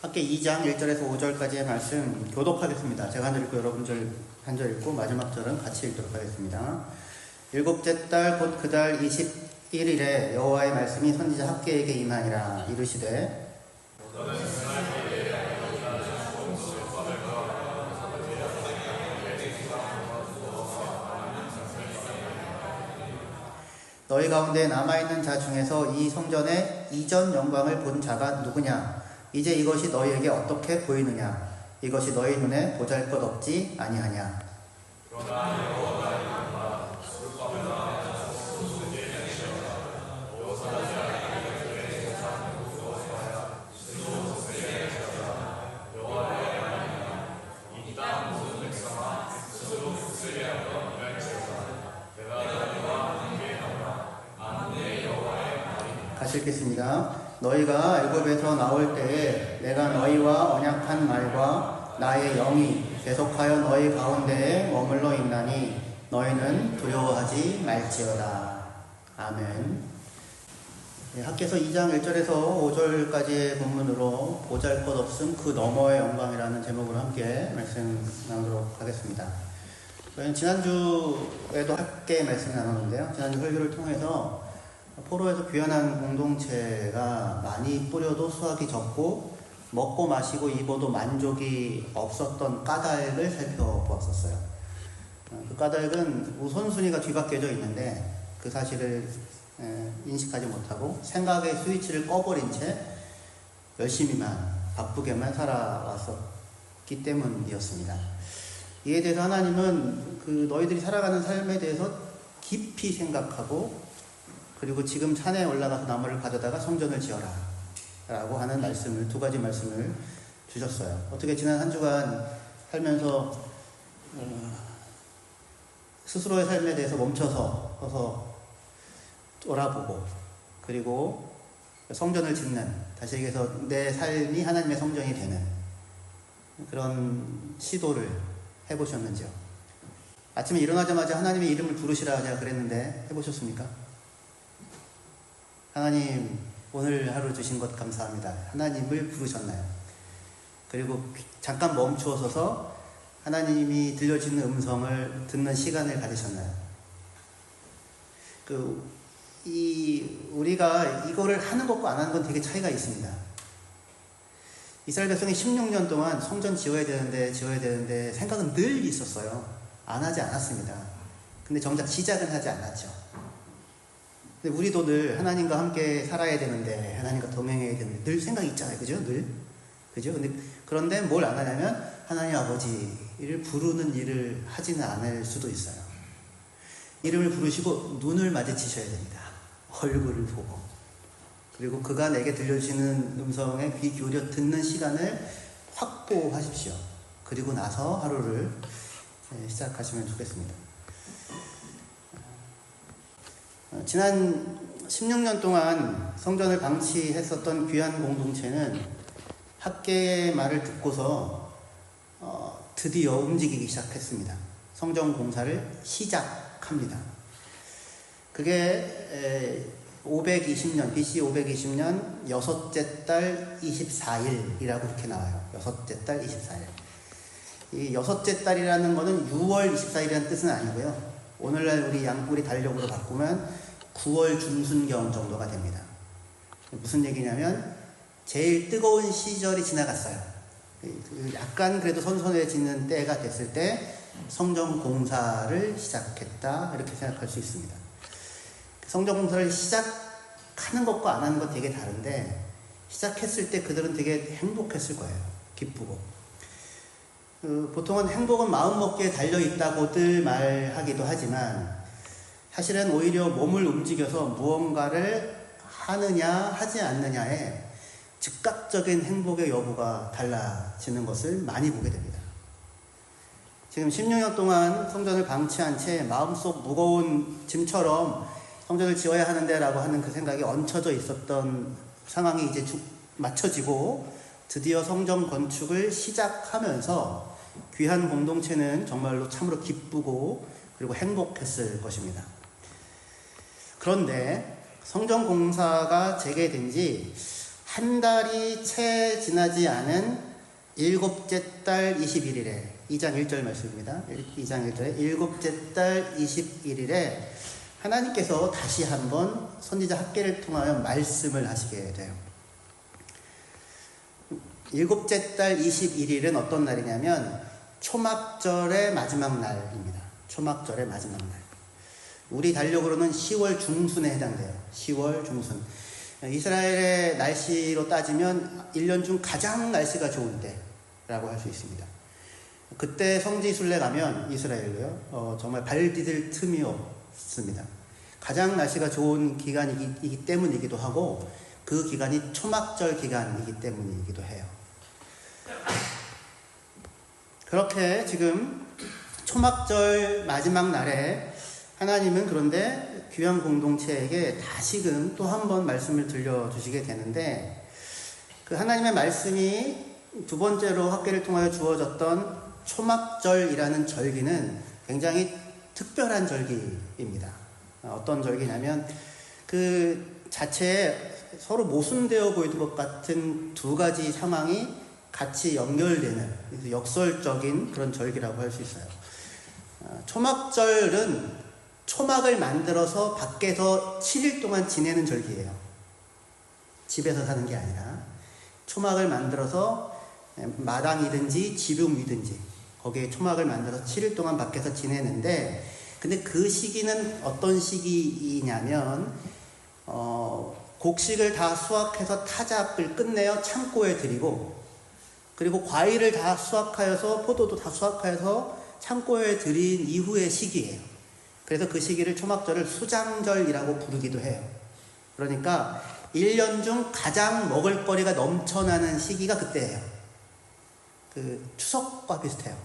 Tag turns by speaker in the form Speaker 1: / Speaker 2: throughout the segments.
Speaker 1: 학계 2장 1절에서 5절까지의 말씀 교독하겠습니다. 제가 한 절 읽고 여러분 한 절 읽고 마지막 절은 같이 읽도록 하겠습니다. 일곱째 달 곧 그 달 21일에 여호와의 말씀이 선지자 학계에게 임하니라. 이르시되 너희 가운데 남아있는 자 중에서 이 성전의 이전 영광을 본 자가 누구냐? 이제 이것이 너희에게 어떻게 보이느냐? 이것이 너희 눈에 보잘것없지 아니하냐? 같이 읽겠습니다. 너희가 애굽에서 나올 때에 내가 너희와 언약한 말과 나의 영이 계속하여 너희 가운데에 머물러 있나니 너희는 두려워하지 말지어다. 아멘. 학개서 2장 1절에서 5절까지의 본문으로 보잘것없음 그 너머의 영광이라는 제목으로 함께 말씀 나누도록 하겠습니다. 저희는 지난주에도 함께 말씀 나눴는데요. 지난주 설교를 통해서 포로에서 귀환한 공동체가 많이 뿌려도 수확이 적고 먹고 마시고 입어도 만족이 없었던 까닭을 살펴보았었어요. 그 까닭은 우선순위가 뒤바뀌어져 있는데 그 사실을 인식하지 못하고 생각의 스위치를 꺼버린 채 열심히만 바쁘게만 살아왔었기 때문이었습니다. 이에 대해서 하나님은 그 너희들이 살아가는 삶에 대해서 깊이 생각하고 그리고 지금 산에 올라가서 나무를 가져다가 성전을 지어라 라고 하는 말씀을, 두 가지 말씀을 주셨어요. 어떻게 지난 한 주간 살면서 스스로의 삶에 대해서 멈춰서 돌아보고 그리고 성전을 짓는, 다시 얘기해서 내 삶이 하나님의 성전이 되는 그런 시도를 해보셨는지요? 아침에 일어나자마자 하나님의 이름을 부르시라 제가 그랬는데 해보셨습니까? 하나님, 오늘 하루 주신 것 감사합니다. 하나님을 부르셨나요? 그리고 잠깐 멈추어 서서 하나님이 들려주는 음성을 듣는 시간을 가지셨나요? 우리가 이거를 하는 것과 안 하는 건 되게 차이가 있습니다. 이스라엘 백성이 16년 동안 성전 지어야 되는데 생각은 늘 있었어요. 안 하지 않았습니다. 근데 정작 시작은 하지 않았죠. 근데 우리도 늘 하나님과 함께 살아야 되는데, 하나님과 동행해야 되는데, 늘 생각이 있잖아요. 그죠? 늘. 그죠? 그런데 뭘 안 하냐면, 하나님 아버지를 부르는 일을 하지는 않을 수도 있어요. 이름을 부르시고 눈을 마주치셔야 됩니다. 얼굴을 보고. 그리고 그가 내게 들려주시는 음성에 귀 기울여 듣는 시간을 확보하십시오. 그리고 나서 하루를 시작하시면 좋겠습니다. 지난 16년 동안 성전을 방치했었던 귀한 공동체는 학계의 말을 듣고서 드디어 움직이기 시작했습니다. 성전 공사를 시작합니다. 그게 520년, BC 520년 여섯째 달 24일이라고 이렇게 나와요. 여섯째 달 24일. 이 여섯째 달이라는 거는 6월 24일이라는 뜻은 아니고요. 오늘날 우리 양꼬리 달력으로 바꾸면 9월 중순경 정도가 됩니다. 무슨 얘기냐면 제일 뜨거운 시절이 지나갔어요. 약간 그래도 선선해지는 때가 됐을 때 성전 공사를 시작했다 이렇게 생각할 수 있습니다. 성전 공사를 시작하는 것과 안 하는 것 되게 다른데 시작했을 때 그들은 되게 행복했을 거예요. 기쁘고. 보통은 행복은 마음먹기에 달려있다고들 말하기도 하지만 사실은 오히려 몸을 움직여서 무언가를 하느냐 하지 않느냐에 즉각적인 행복의 여부가 달라지는 것을 많이 보게 됩니다. 지금 16년 동안 성전을 방치한 채 마음속 무거운 짐처럼 성전을 지어야 하는데 라고 하는 그 생각이 얹혀져 있었던 상황이 이제 맞춰지고 드디어 성전 건축을 시작하면서 귀한 공동체는 정말로 참으로 기쁘고 그리고 행복했을 것입니다. 그런데 성전 공사가 재개된 지 한 달이 채 지나지 않은 일곱째 달 21일에 2장 1절 말씀입니다. 2장 1절에 일곱째 달 21일에 하나님께서 다시 한번 선지자 학개를 통하여 말씀을 하시게 돼요. 일곱째 달 21일은 어떤 날이냐면 초막절의 마지막 날입니다. 초막절의 마지막 날. 우리 달력으로는 10월 중순에 해당돼요. 10월 중순. 이스라엘의 날씨로 따지면 1년 중 가장 날씨가 좋은 때라고 할 수 있습니다. 그때 성지순례 가면 이스라엘로요. 정말 발 디딜 틈이 없습니다. 가장 날씨가 좋은 기간이기 때문이기도 하고 그 기간이 초막절 기간이기 때문이기도 해요. 그렇게 지금 초막절 마지막 날에 하나님은 그런데 귀한 공동체에게 다시금 또 한 번 말씀을 들려주시게 되는데 그 하나님의 말씀이 두 번째로 학개를 통하여 주어졌던 초막절이라는 절기는 굉장히 특별한 절기입니다. 어떤 절기냐면 그 자체에 서로 모순되어 보이는 것 같은 두 가지 상황이 같이 연결되는 역설적인 그런 절기라고 할 수 있어요. 초막절은 초막을 만들어서 밖에서 7일 동안 지내는 절기예요. 집에서 사는 게 아니라 초막을 만들어서 마당이든지 지붕이든지 거기에 초막을 만들어서 7일 동안 밖에서 지내는데 근데 그 시기는 어떤 시기이냐면 곡식을 다 수확해서 타작을 끝내어 창고에 들이고 그리고 과일을 다 수확하여서 포도도 다 수확하여서 창고에 들인 이후의 시기예요. 그래서 그 시기를 초막절을 수장절이라고 부르기도 해요. 그러니까 1년 중 가장 먹을거리가 넘쳐나는 시기가 그때예요. 그 추석과 비슷해요.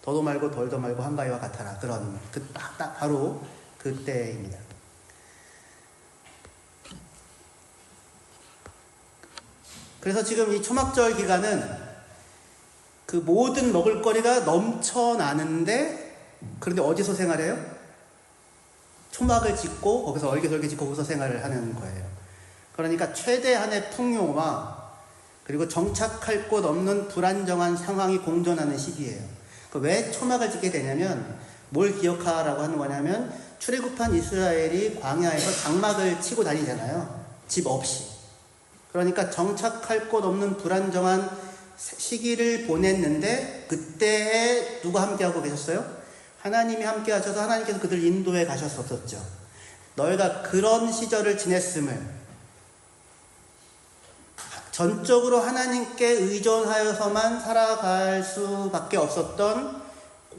Speaker 1: 더도 말고 덜도 말고 한가위와 같아라. 그런 딱 바로 그때입니다. 그래서 지금 이 초막절 기간은 그 모든 먹을거리가 넘쳐나는데 그런데 어디서 생활해요? 초막을 짓고 거기서 얼기설기 짓고 거기서 생활을 하는 거예요. 그러니까 최대한의 풍요와 그리고 정착할 곳 없는 불안정한 상황이 공존하는 시기예요. 왜 초막을 짓게 되냐면 뭘 기억하라고 하는 거냐면 출애굽한 이스라엘이 광야에서 장막을 치고 다니잖아요. 집 없이. 그러니까 정착할 곳 없는 불안정한 시기를 보냈는데 그때에 누가 함께하고 계셨어요? 하나님이 함께 하셔서 하나님께서 그들 인도해 가셨었죠. 너희가 그런 시절을 지냈음을 전적으로 하나님께 의존하여서만 살아갈 수밖에 없었던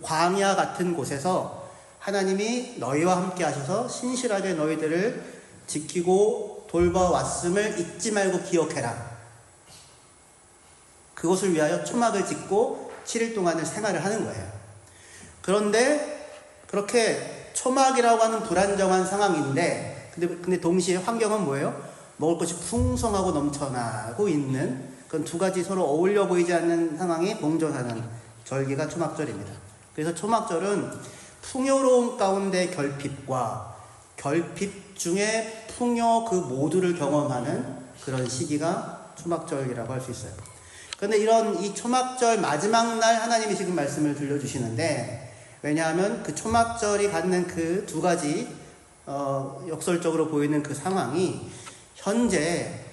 Speaker 1: 광야 같은 곳에서 하나님이 너희와 함께 하셔서 신실하게 너희들을 지키고 돌봐왔음을 잊지 말고 기억해라. 그것을 위하여 초막을 짓고 7일 동안을 생활을 하는 거예요. 그런데 그렇게 초막이라고 하는 불안정한 상황인데 근데 동시에 환경은 뭐예요? 먹을 것이 풍성하고 넘쳐나고 있는 그런 두 가지 서로 어울려 보이지 않는 상황이 공존하는 절기가 초막절입니다. 그래서 초막절은 풍요로운 가운데 결핍과 결핍 중에 풍요 그 모두를 경험하는 그런 시기가 초막절이라고 할 수 있어요. 그런데 이 초막절 마지막 날 하나님이 지금 말씀을 들려주시는데 왜냐하면 그 초막절이 갖는 그 두 가지 역설적으로 보이는 그 상황이 현재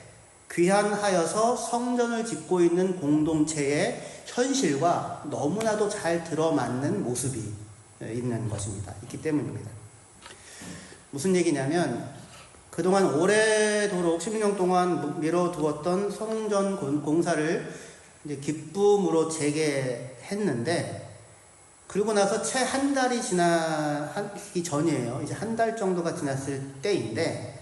Speaker 1: 귀환하여서 성전을 짓고 있는 공동체의 현실과 너무나도 잘 들어맞는 모습이 있는 것입니다. 있기 때문입니다. 무슨 얘기냐면 그동안 오래도록 16년 동안 미뤄두었던 성전 공사를 이제 기쁨으로 재개했는데 그리고 나서 채 한 달이 지나기 전이에요. 이제 한 달 정도가 지났을 때인데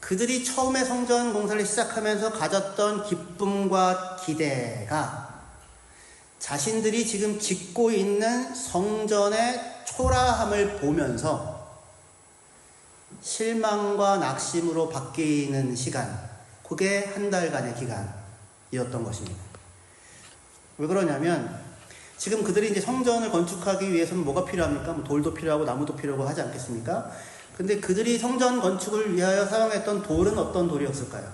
Speaker 1: 그들이 처음에 성전 공사를 시작하면서 가졌던 기쁨과 기대가 자신들이 지금 짓고 있는 성전의 초라함을 보면서 실망과 낙심으로 바뀌는 시간, 그게 한 달간의 기간이었던 것입니다. 왜 그러냐면 지금 그들이 이제 성전을 건축하기 위해서는 뭐가 필요합니까? 뭐 돌도 필요하고 나무도 필요하고 하지 않겠습니까? 근데 그들이 성전 건축을 위하여 사용했던 돌은 어떤 돌이었을까요?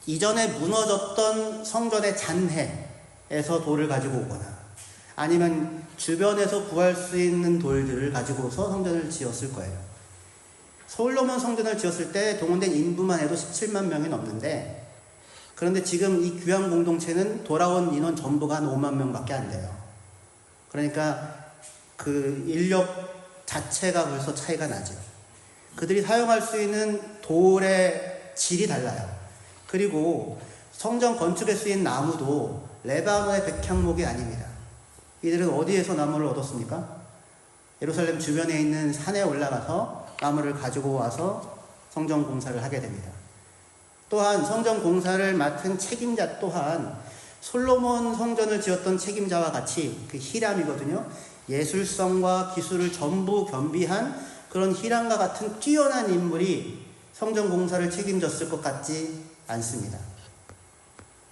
Speaker 1: 이전에 무너졌던 성전의 잔해에서 돌을 가지고 오거나 아니면 주변에서 구할 수 있는 돌들을 가지고서 성전을 지었을 거예요. 솔로몬 성전을 지었을 때 동원된 인부만 해도 17만 명이 넘는데, 그런데 지금 이 귀한 공동체는 돌아온 인원 전부가 한 5만 명밖에 안 돼요. 그러니까 그 인력 자체가 벌써 차이가 나죠. 그들이 사용할 수 있는 돌의 질이 달라요. 그리고 성전 건축에 쓰인 나무도 레바논의 백향목이 아닙니다. 이들은 어디에서 나무를 얻었습니까? 예루살렘 주변에 있는 산에 올라가서 나무를 가지고 와서 성전 공사를 하게 됩니다. 또한 성전 공사를 맡은 책임자 또한 솔로몬 성전을 지었던 책임자와 같이 그 히람이거든요. 예술성과 기술을 전부 겸비한 그런 히람과 같은 뛰어난 인물이 성전 공사를 책임졌을 것 같지 않습니다.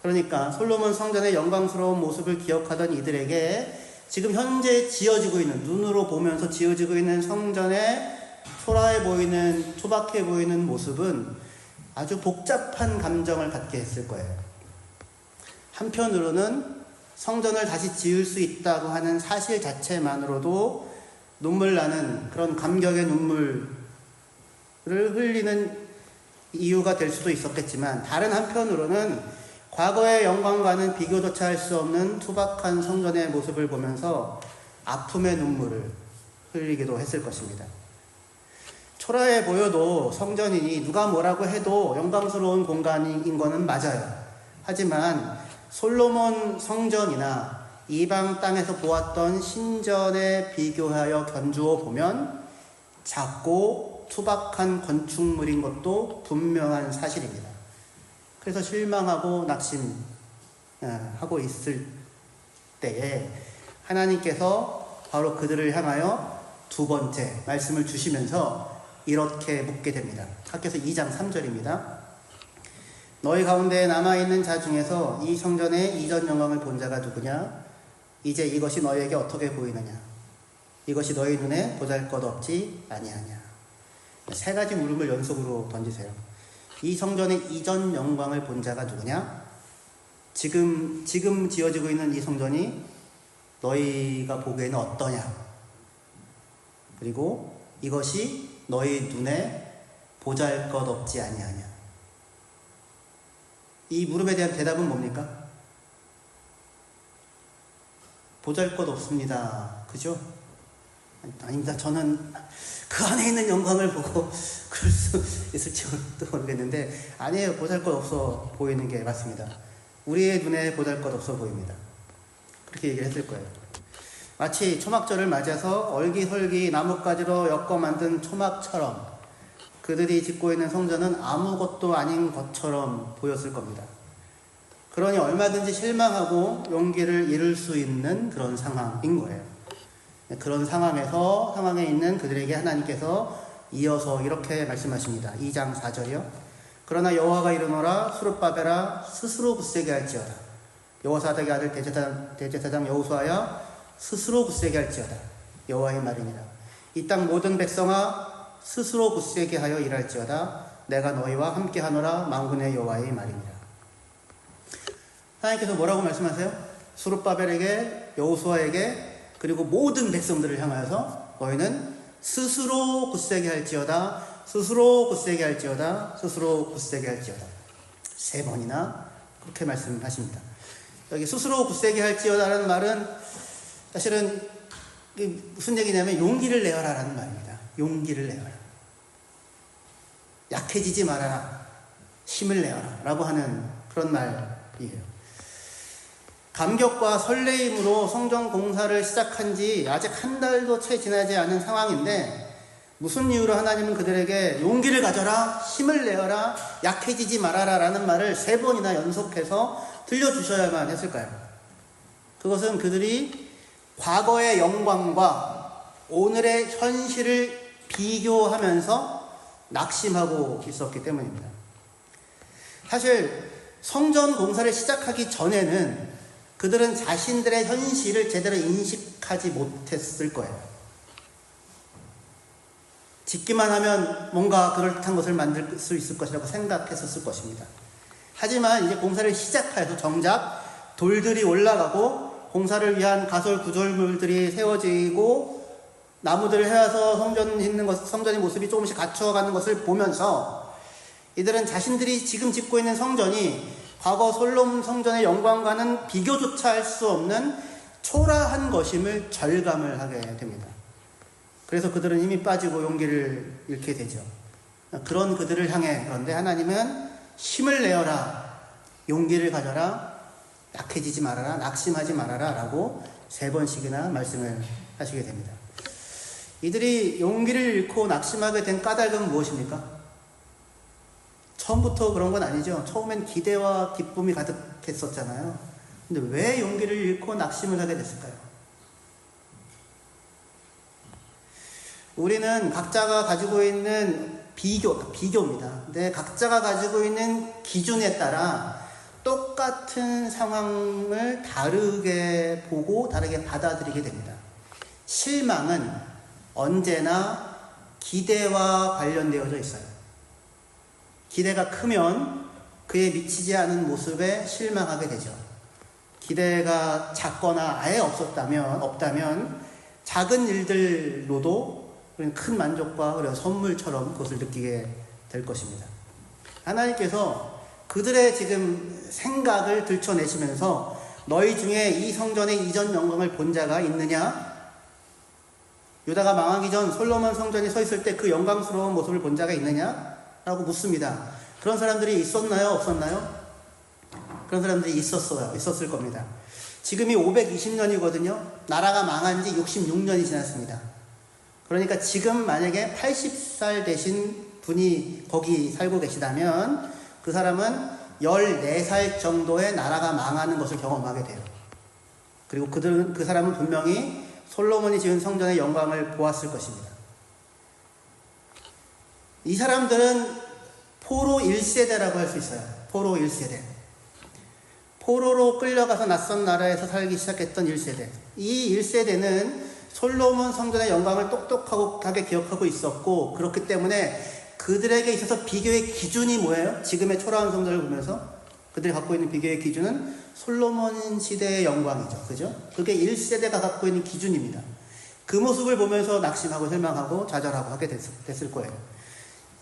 Speaker 1: 그러니까 솔로몬 성전의 영광스러운 모습을 기억하던 이들에게 지금 현재 지어지고 있는, 눈으로 보면서 지어지고 있는 성전의 초라해 보이는, 투박해 보이는 모습은 아주 복잡한 감정을 갖게 했을 거예요. 한편으로는 성전을 다시 지을 수 있다고 하는 사실 자체만으로도 눈물 나는 그런 감격의 눈물을 흘리는 이유가 될 수도 있었겠지만, 다른 한편으로는 과거의 영광과는 비교조차 할 수 없는 투박한 성전의 모습을 보면서 아픔의 눈물을 흘리기도 했을 것입니다. 초라해 보여도 성전이니 누가 뭐라고 해도 영광스러운 공간인 거는 맞아요. 하지만 솔로몬 성전이나 이방 땅에서 보았던 신전에 비교하여 견주어 보면 작고 투박한 건축물인 것도 분명한 사실입니다. 그래서 실망하고 낙심하고 있을 때에 하나님께서 바로 그들을 향하여 두 번째 말씀을 주시면서 이렇게 묻게 됩니다. 학교에서 2장 3절입니다. 너희 가운데 남아있는 자 중에서 이 성전의 이전 영광을 본 자가 누구냐? 이제 이것이 너희에게 어떻게 보이느냐? 이것이 너희 눈에 보잘것없지 아니하냐? 세 가지 물음을 연속으로 던지세요. 이 성전의 이전 영광을 본 자가 누구냐? 지금 지어지고 있는 이 성전이 너희가 보기에는 어떠냐? 그리고 이것이 너희 눈에 보잘것없지 아니하냐? 이 물음에 대한 대답은 뭡니까? 보잘것없습니다. 그죠? 아닙니다. 저는 그 안에 있는 영광을 보고 그럴 수 있을지 모르겠는데, 아니에요. 보잘것없어 보이는 게 맞습니다. 우리의 눈에 보잘것없어 보입니다. 그렇게 얘기를 했을 거예요. 마치 초막절을 맞아서 얼기설기 나뭇가지로 엮어 만든 초막처럼 그들이 짓고 있는 성전은 아무것도 아닌 것처럼 보였을 겁니다. 그러니 얼마든지 실망하고 용기를 잃을 수 있는 그런 상황인 거예요. 그런 상황에 있는 그들에게 하나님께서 이어서 이렇게 말씀하십니다. 2장 4절이요. 그러나 여호와가 이르노라 수룹바벨아 스스로 굳세게 할지어다. 여호사닥의 아들 대제사장 여호수아야 스스로 굳세게 할지어다. 여호와의 말이니라. 이 땅 모든 백성아 스스로 굳세게 하여 일할지어다. 내가 너희와 함께하노라 만군의 여호와의 말이니라. 하나님께서 뭐라고 말씀하세요? 수룹바벨에게, 여호수아에게, 그리고 모든 백성들을 향하여서 너희는 스스로 굳세게 할지어다, 스스로 굳세게 할지어다, 스스로 굳세게 할지어다. 3번이나 그렇게 말씀하십니다. 여기 스스로 굳세게 할지어다라는 말은 사실은 무슨 얘기냐면 용기를 내어라라는 말입니다. 용기를 내어라. 약해지지 말아라. 힘을 내어라. 라고 하는 그런 말이에요. 감격과 설레임으로 성전 공사를 시작한 지 아직 한 달도 채 지나지 않은 상황인데, 무슨 이유로 하나님은 그들에게 용기를 가져라, 힘을 내어라, 약해지지 말아라 라는 말을 3번이나 연속해서 들려주셔야만 했을까요? 그것은 그들이 과거의 영광과 오늘의 현실을 비교하면서 낙심하고 있었기 때문입니다. 사실 성전 공사를 시작하기 전에는 그들은 자신들의 현실을 제대로 인식하지 못했을 거예요. 짓기만 하면 뭔가 그럴듯한 것을 만들 수 있을 것이라고 생각했었을 것입니다. 하지만 이제 공사를 시작해서 정작 돌들이 올라가고 공사를 위한 가설 구조물들이 세워지고 나무들을 해와서 성전의 모습이 조금씩 갖추어가는 것을 보면서 이들은 자신들이 지금 짓고 있는 성전이 과거 솔로몬 성전의 영광과는 비교조차 할 수 없는 초라한 것임을 절감을 하게 됩니다. 그래서 그들은 힘이 빠지고 용기를 잃게 되죠. 그런 그들을 향해 그런데 하나님은 힘을 내어라, 용기를 가져라, 약해지지 말아라, 낙심하지 말아라 라고 3번씩이나 말씀을 하시게 됩니다. 이들이 용기를 잃고 낙심하게 된 까닭은 무엇입니까? 처음부터 그런 건 아니죠. 처음엔 기대와 기쁨이 가득했었잖아요. 근데 왜 용기를 잃고 낙심을 하게 됐을까요? 우리는 각자가 가지고 있는 비교입니다. 근데 각자가 가지고 있는 기준에 따라 똑같은 상황을 다르게 보고 다르게 받아들이게 됩니다. 실망은 언제나 기대와 관련되어져 있어요. 기대가 크면 그에 미치지 않은 모습에 실망하게 되죠. 기대가 작거나 아예 없다면 작은 일들로도 큰 만족과 그리고 선물처럼 그것을 느끼게 될 것입니다. 하나님께서 그들의 지금 생각을 들춰내시면서 너희 중에 이 성전의 이전 영광을 본 자가 있느냐? 유다가 망하기 전 솔로몬 성전이 서 있을 때 그 영광스러운 모습을 본 자가 있느냐? 라고 묻습니다. 그런 사람들이 있었나요? 없었나요? 그런 사람들이 있었을 겁니다. 지금이 520년이거든요. 나라가 망한 지 66년이 지났습니다. 그러니까 지금 만약에 80살 되신 분이 거기 살고 계시다면 그 사람은 14살 정도의 나라가 망하는 것을 경험하게 돼요. 그리고 그 사람은 분명히 솔로몬이 지은 성전의 영광을 보았을 것입니다. 이 사람들은 포로 1세대라고 할 수 있어요. 포로 1세대. 포로로 끌려가서 낯선 나라에서 살기 시작했던 1세대. 이 1세대는 솔로몬 성전의 영광을 똑똑하게 기억하고 있었고, 그렇기 때문에 그들에게 있어서 비교의 기준이 뭐예요? 지금의 초라한 성전을 보면서 그들이 갖고 있는 비교의 기준은 솔로몬 시대의 영광이죠. 그죠? 그게 1세대가 갖고 있는 기준입니다. 그 모습을 보면서 낙심하고 실망하고 좌절하고 하게 됐을 거예요.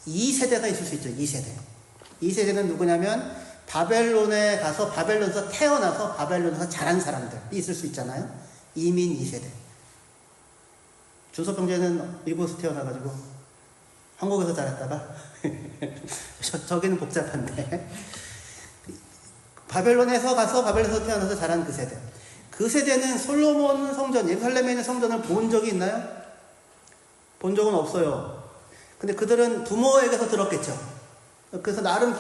Speaker 1: 2세대가 있을 수 있죠. 2세대. 2세대는 누구냐면 바벨론에서 태어나서 바벨론에서 자란 사람들이 있을 수 있잖아요. 이민 2세대. 준서병제는 미국에서 태어나가지고 한국에서 자랐다가 저기는 복잡한데 바벨론에서 태어나서 자란 그 세대. 그 세대는 솔로몬 성전, 예루살렘에 있는 성전을 본 적이 있나요? 본 적은 없어요. 근데 그들은 부모에게서 들었겠죠. 그래서 나름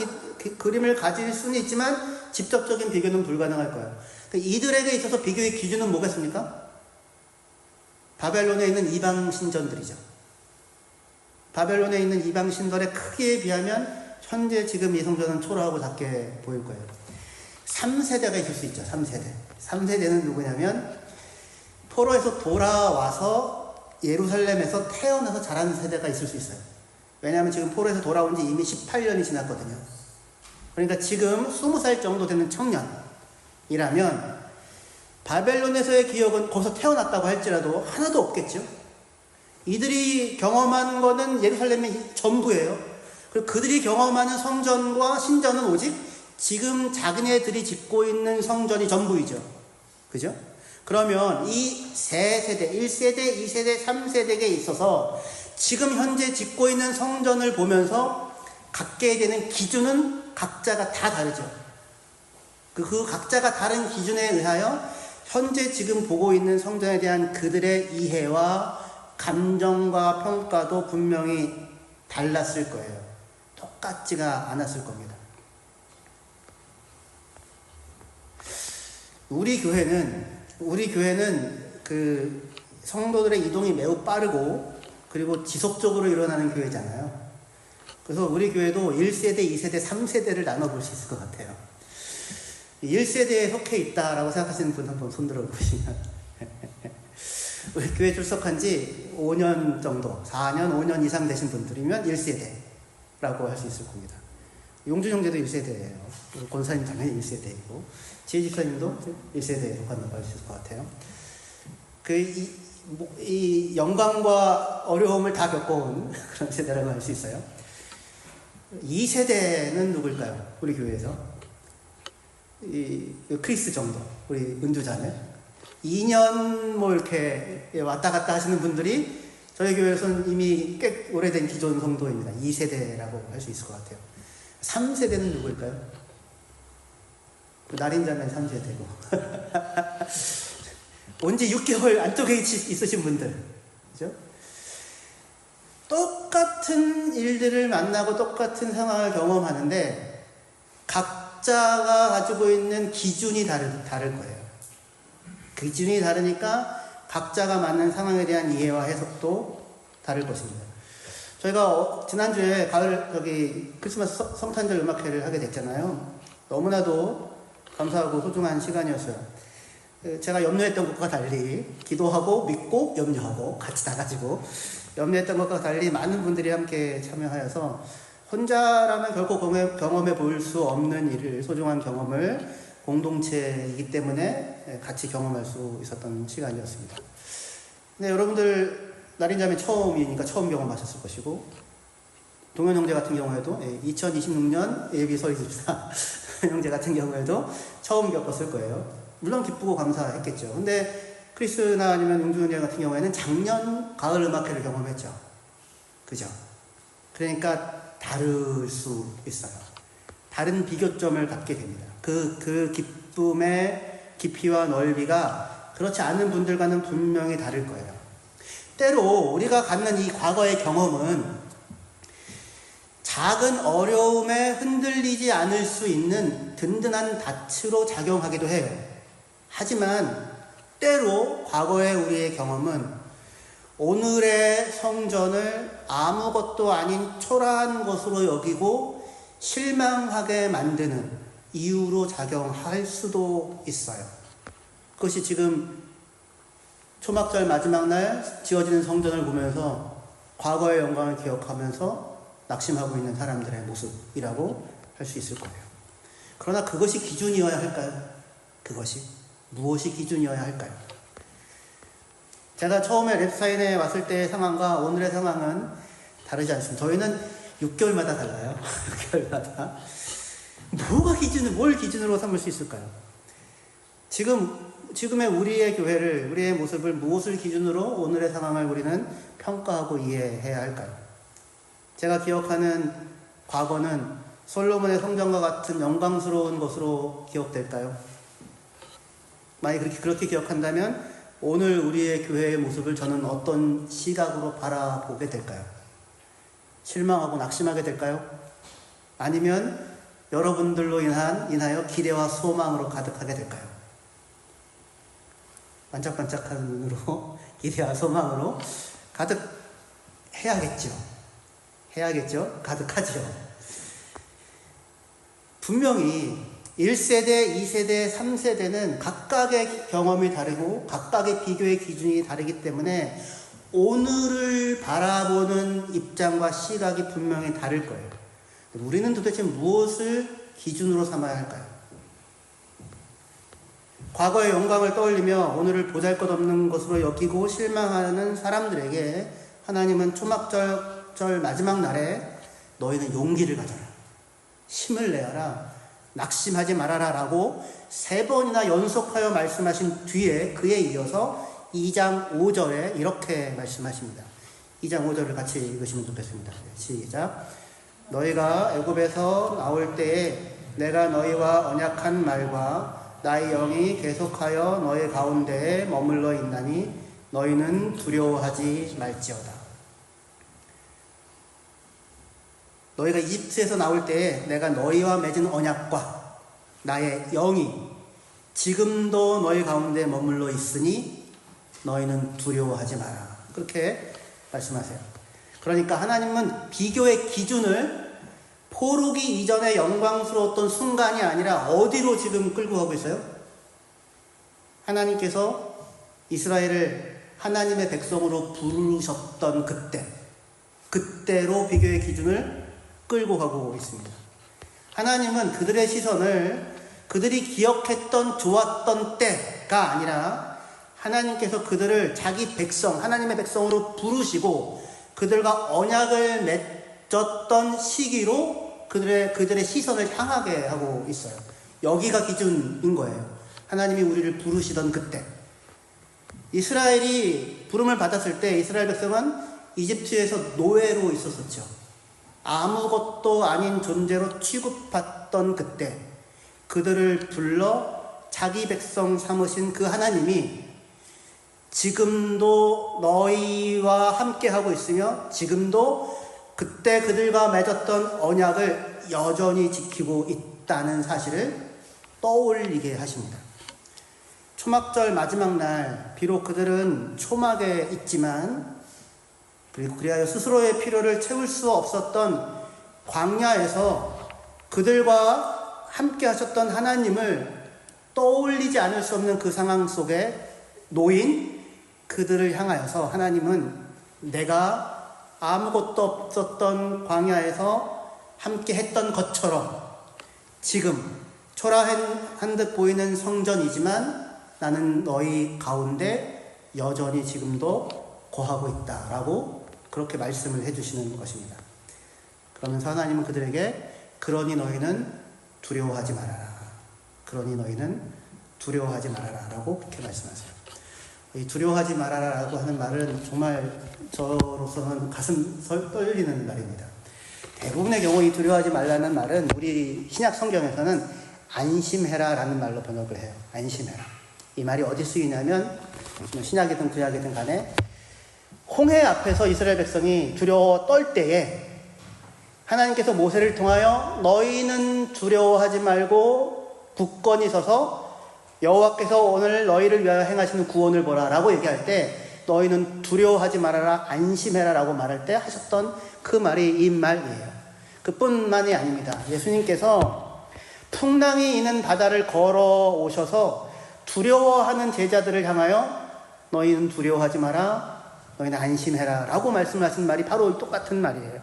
Speaker 1: 그림을 가질 수는 있지만 직접적인 비교는 불가능할 거예요. 그러니까 이들에게 있어서 비교의 기준은 뭐겠습니까? 바벨론에 있는 이방 신전들이죠. 바벨론에 있는 이방 신전의 크기에 비하면 현재 지금 이 성전은 초라하고 작게 보일 거예요. 3세대가 있을 수 있죠. 3세대. 3세대는 누구냐면 포로에서 돌아와서 예루살렘에서 태어나서 자란 세대가 있을 수 있어요. 왜냐하면 지금 포로에서 돌아온 지 이미 18년이 지났거든요. 그러니까 지금 20살 정도 되는 청년이라면 바벨론에서의 기억은 거기서 태어났다고 할지라도 하나도 없겠죠. 이들이 경험한 거는 예루살렘의 전부예요. 그리고 그들이 경험하는 성전과 신전은 오직 지금 자기네들이 짓고 있는 성전이 전부이죠. 그죠? 그러면 이 세 세대, 1세대, 2세대, 3세대에 있어서 지금 현재 짓고 있는 성전을 보면서 갖게 되는 기준은 각자가 다 다르죠. 그 각자가 다른 기준에 의하여 현재 지금 보고 있는 성전에 대한 그들의 이해와 감정과 평가도 분명히 달랐을 거예요. 똑같지가 않았을 겁니다. 우리 교회는 그 성도들의 이동이 매우 빠르고 그리고 지속적으로 일어나는 교회잖아요. 그래서 우리 교회도 1세대, 2세대, 3세대를 나눠볼 수 있을 것 같아요. 1세대에 속해 있다라고 생각하시는 분 한번 손들어 보시면 우리 교회 출석한 지 5년 정도, 4년, 5년 이상 되신 분들이면 1세대라고 할 수 있을 겁니다. 용준 형제도 1세대예요. 권사님 당연히 1세대이고 지혜 집사님도 1세대에 속한다고 할 수 있을 것 같아요. 이 영광과 어려움을 다 겪어온 그런 세대라고 할 수 있어요. 2세대는 누굴까요? 우리 교회에서 크리스 정도, 우리 은주자매 2년 뭐 이렇게 왔다 갔다 하시는 분들이 저희 교회에서는 이미 꽤 오래된 기존 성도입니다. 2세대라고 할 수 있을 것 같아요. 3세대는 누구일까요? 날인자매 3세대고 온 지 6개월 안쪽에 있으신 분들, 그죠? 똑같은 일들을 만나고 똑같은 상황을 경험하는데 각자가 가지고 있는 기준이 다를 거예요. 기준이 다르니까 각자가 맞는 상황에 대한 이해와 해석도 다를 것입니다. 저희가 지난주에 크리스마스 성탄절 음악회를 하게 됐잖아요. 너무나도 감사하고 소중한 시간이었어요. 제가 염려했던 것과 달리 기도하고 믿고 염려하고 같이 다 가지고 염려했던 것과 달리 많은 분들이 함께 참여하여서 혼자라면 결코 경험해 볼 수 없는 일을, 소중한 경험을 공동체이기 때문에 같이 경험할 수 있었던 시간이었습니다. 근데 여러분들 날인자매 처음이니까 처음 경험하셨을 것이고 동현 형제 같은 경우에도 2026년 예비 서리집사 형제 같은 경우에도 처음 겪었을 거예요. 물론 기쁘고 감사했겠죠. 근데 크리스나 아니면 용준 형제 같은 경우에는 작년 가을 음악회를 경험했죠. 그죠? 그러니까 다를 수 있어요. 다른 비교점을 갖게 됩니다. 그 기쁨의 깊이와 넓이가 그렇지 않은 분들과는 분명히 다를 거예요. 때로 우리가 갖는 이 과거의 경험은 작은 어려움에 흔들리지 않을 수 있는 든든한 닻으로 작용하기도 해요. 하지만 때로 과거의 우리의 경험은 오늘의 성전을 아무것도 아닌 초라한 것으로 여기고 실망하게 만드는 이유로 작용할 수도 있어요. 그것이 지금 초막절 마지막 날 지어지는 성전을 보면서 과거의 영광을 기억하면서 낙심하고 있는 사람들의 모습이라고 할 수 있을 거예요. 그러나 그것이 기준이어야 할까요? 무엇이 기준이어야 할까요? 제가 처음에 랩사인에 왔을 때의 상황과 오늘의 상황은 다르지 않습니다. 저희는 6개월마다 달라요. 6개월마다. 뭘 기준으로 삼을 수 있을까요? 지금의 우리의 교회를, 우리의 모습을 무엇을 기준으로 오늘의 상황을 우리는 평가하고 이해해야 할까요? 제가 기억하는 과거는 솔로몬의 성전과 같은 영광스러운 것으로 기억될까요? 만약 그렇게 기억한다면 오늘 우리의 교회의 모습을 저는 어떤 시각으로 바라보게 될까요? 실망하고 낙심하게 될까요? 아니면 여러분들로 인하여 기대와 소망으로 가득하게 될까요? 반짝반짝한 눈으로 기대와 소망으로 가득해야겠죠. 가득하죠. 분명히 1세대, 2세대, 3세대는 각각의 경험이 다르고 각각의 비교의 기준이 다르기 때문에 오늘을 바라보는 입장과 시각이 분명히 다를 거예요. 우리는 도대체 무엇을 기준으로 삼아야 할까요? 과거의 영광을 떠올리며 오늘을 보잘것없는 것으로 여기고 실망하는 사람들에게 하나님은 초막절 마지막 날에 너희는 용기를 가져라, 힘을 내어라, 낙심하지 말아라 라고 3번이나 연속하여 말씀하신 뒤에 그에 이어서 2장 5절에 이렇게 말씀하십니다. 2장 5절을 같이 읽으시면 좋겠습니다. 시작. 너희가 애굽에서 나올 때에 내가 너희와 언약한 말과 나의 영이 계속하여 너희 가운데에 머물러 있나니 너희는 두려워하지 말지어다. 너희가 이집트에서 나올 때에 내가 너희와 맺은 언약과 나의 영이 지금도 너희 가운데 머물러 있으니 너희는 두려워하지 마라. 그렇게 말씀하세요. 그러니까 하나님은 비교의 기준을 포르기 이전의 영광스러웠던 순간이 아니라 어디로 지금 끌고 가고 있어요? 하나님께서 이스라엘을 하나님의 백성으로 부르셨던 그때로 비교의 기준을 끌고 가고 있습니다. 하나님은 그들의 시선을 그들이 기억했던 좋았던 때가 아니라 하나님께서 그들을 자기 백성, 하나님의 백성으로 부르시고 그들과 언약을 맺었던 시기로 그들의 시선을 향하게 하고 있어요. 여기가 기준인 거예요. 하나님이 우리를 부르시던 그때. 이스라엘이 부름을 받았을 때 이스라엘 백성은 이집트에서 노예로 있었었죠. 아무것도 아닌 존재로 취급받던 그때 그들을 불러 자기 백성 삼으신 그 하나님이 지금도 너희와 함께하고 있으며 지금도 그때 그들과 맺었던 언약을 여전히 지키고 있다는 사실을 떠올리게 하십니다. 초막절 마지막 날 비록 그들은 초막에 있지만 그리고 그리하여 스스로의 필요를 채울 수 없었던 광야에서 그들과 함께 하셨던 하나님을 떠올리지 않을 수 없는 그 상황 속에 놓인 그들을 향하여서 하나님은 내가 아무것도 없었던 광야에서 함께 했던 것처럼 지금 초라한 듯 보이는 성전이지만 나는 너희 가운데 여전히 지금도 거하고 있다라고 그렇게 말씀을 해주시는 것입니다. 그러면서 하나님은 그들에게 그러니 너희는 두려워하지 말아라. 그러니 너희는 두려워하지 말아라 라고 그렇게 말씀하세요. 이 두려워하지 말아라 라고 하는 말은 정말 저로서는 가슴 떨리는 말입니다. 대부분의 경우 이 두려워하지 말라는 말은 우리 신약 성경에서는 안심해라 라는 말로 번역을 해요. 안심해라. 이 말이 어디 쓰이냐면 신약이든 구약이든 간에 홍해 앞에서 이스라엘 백성이 두려워 떨 때에 하나님께서 모세를 통하여 너희는 두려워하지 말고 굳건히 서서 여호와께서 오늘 너희를 위하여 행하시는 구원을 보라 라고 얘기할 때 너희는 두려워하지 말아라 안심해라 라고 말할 때 하셨던 그 말이 이 말이에요. 그뿐만이 아닙니다. 예수님께서 풍랑이 있는 바다를 걸어오셔서 두려워하는 제자들을 향하여 너희는 두려워하지 마라 너희는 안심해라 라고 말씀하신 말이 바로 똑같은 말이에요.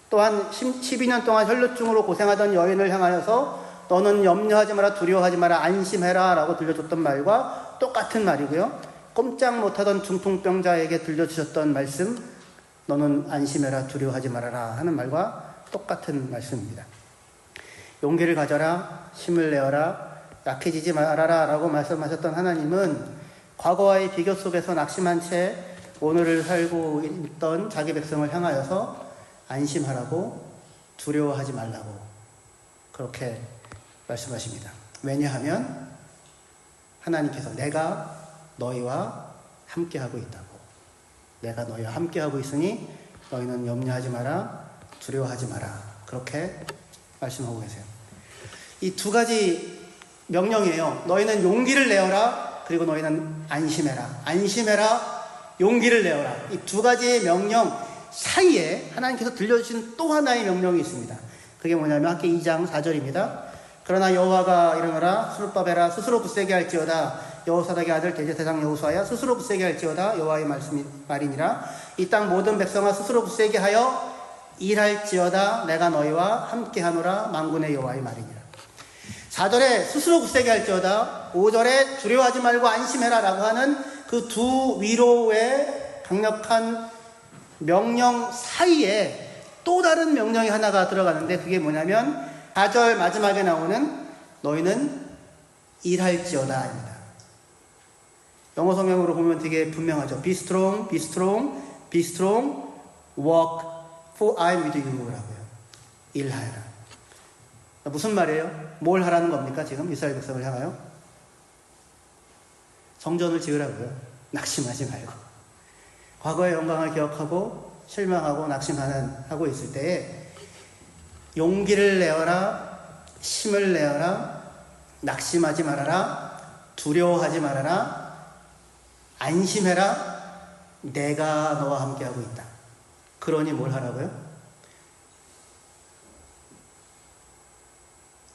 Speaker 1: 또한 12년 동안 혈루증으로 고생하던 여인을 향하여서 너는 염려하지 마라 두려워하지 마라 안심해라 라고 들려줬던 말과 똑같은 말이고요. 꼼짝 못하던 중풍병자에게 들려주셨던 말씀 너는 안심해라 두려워하지 말아라 하는 말과 똑같은 말씀입니다. 용기를 가져라 힘을 내어라 약해지지 말아라 라고 말씀하셨던 하나님은 과거와의 비교 속에서 낙심한 채 오늘을 살고 있던 자기 백성을 향하여서 안심하라고 두려워하지 말라고 그렇게 말씀하십니다. 왜냐하면 하나님께서 내가 너희와 함께하고 있다고 내가 너희와 함께하고 있으니 너희는 염려하지 마라 두려워하지 마라 그렇게 말씀하고 계세요. 이 두 가지 명령이에요. 너희는 용기를 내어라 그리고 너희는 안심해라 안심해라 용기를 내어라 이 두 가지의 명령 사이에 하나님께서 들려주신 또 하나의 명령이 있습니다. 그게 뭐냐면 학기 2장 4절입니다. 그러나 여호와가 이르노라 스룹바벨아 스스로 굳세게 할지어다 여호사닥의 아들 대제사장 여호수아야 스스로 굳세게 할지어다 여호와의 말이니라 이 땅 모든 백성아 스스로 굳세게 하여 일할지어다 내가 너희와 함께하노라 만군의 여호와의 말이니라. 4절에 스스로 굳세게 할지어다 5절에 두려워하지 말고 안심해라 라고 하는 그 두 위로의 강력한 명령 사이에 또 다른 명령이 하나가 들어가는데 그게 뭐냐면 4절 마지막에 나오는 너희는 일할지어다입니다. 영어 성경으로 보면 되게 분명하죠. Be strong, be strong, be strong, work, for I am with you 라고요. 일하여라. 무슨 말이에요? 뭘 하라는 겁니까? 지금 이스라엘 백성을 향하여? 성전을 지으라고요. 낙심하지 말고. 과거의 영광을 기억하고 실망하고 낙심하고 있을 때에 용기를 내어라, 힘을 내어라, 낙심하지 말아라, 두려워하지 말아라, 안심해라, 내가 너와 함께하고 있다. 그러니 뭘 하라고요?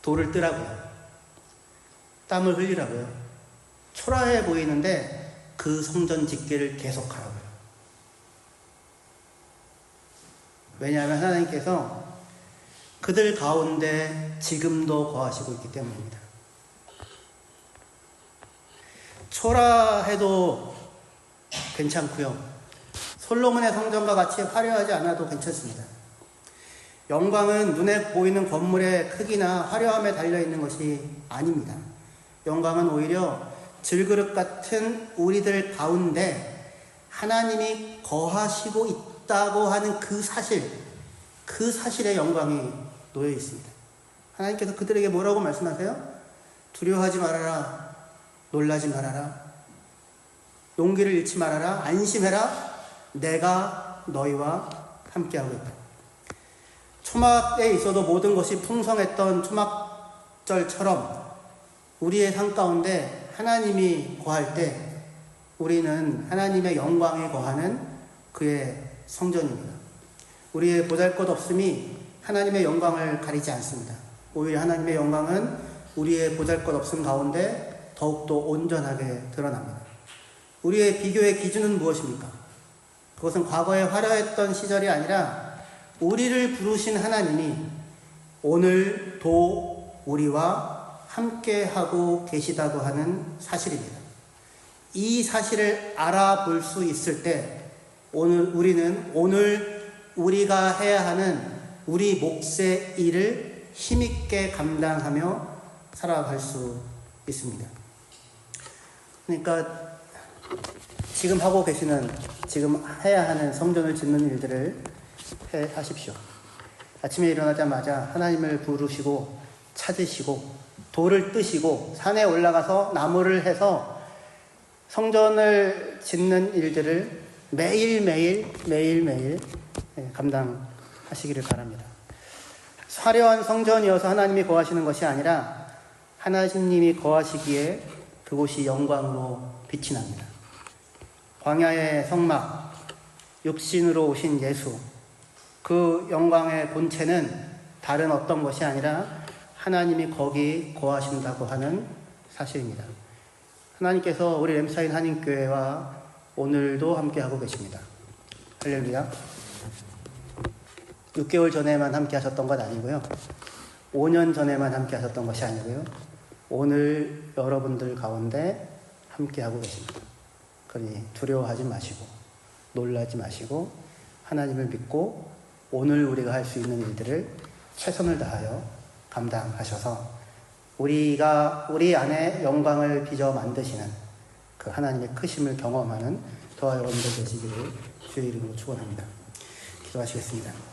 Speaker 1: 돌을 뜨라고요. 땀을 흘리라고요. 초라해 보이는데 그 성전 짓기를 계속하라고요. 왜냐하면 하나님께서 그들 가운데 지금도 거하시고 있기 때문입니다. 초라해도 괜찮고요. 솔로몬의 성전과 같이 화려하지 않아도 괜찮습니다. 영광은 눈에 보이는 건물의 크기나 화려함에 달려있는 것이 아닙니다. 영광은 오히려 질그릇 같은 우리들 가운데 하나님이 거하시고 있다고 하는 그 사실의 영광이 놓여 있습니다. 하나님께서 그들에게 뭐라고 말씀하세요? 두려워하지 말아라. 놀라지 말아라. 용기를 잃지 말아라. 안심해라. 내가 너희와 함께하고 있다. 초막에 있어도 모든 것이 풍성했던 초막절처럼 우리의 삶 가운데 하나님이 거할 때 우리는 하나님의 영광에 거하는 그의 성전입니다. 우리의 보잘것없음이 하나님의 영광을 가리지 않습니다. 오히려 하나님의 영광은 우리의 보잘것없음 가운데 더욱더 온전하게 드러납니다. 우리의 비교의 기준은 무엇입니까? 그것은 과거에 화려했던 시절이 아니라 우리를 부르신 하나님이 오늘도 우리와 함께하고 계시다고 하는 사실입니다. 이 사실을 알아볼 수 있을 때 우리는 오늘 우리가 해야 하는 우리 몫의 일을 힘있게 감당하며 살아갈 수 있습니다. 그러니까 지금 하고 계시는, 지금 해야 하는 성전을 짓는 일들을 하십시오. 아침에 일어나자마자 하나님을 부르시고 찾으시고 돌을 뜨시고 산에 올라가서 나무를 해서 성전을 짓는 일들을 매일매일 감당하시기를 바랍니다. 화려한 성전이어서 하나님이 거하시는 것이 아니라 하나님이 거하시기에 그곳이 영광으로 빛이 납니다. 광야의 성막, 육신으로 오신 예수, 그 영광의 본체는 다른 어떤 것이 아니라 하나님이 거기 거하신다고 하는 사실입니다. 하나님께서 우리 램사인 한인교회와 오늘도 함께하고 계십니다. 할렐루야. 6개월 전에만 함께 하셨던 것 아니고요. 5년 전에만 함께 하셨던 것이 아니고요. 오늘 여러분들 가운데 함께하고 계십니다. 그러니 두려워하지 마시고 놀라지 마시고 하나님을 믿고 오늘 우리가 할 수 있는 일들을 최선을 다하여 감당하셔서 우리 안에 영광을 빚어 만드시는 그 하나님의 크심을 경험하는 저와 여러분들 되시기를 주의 이름으로 축원합니다. 기도하시겠습니다.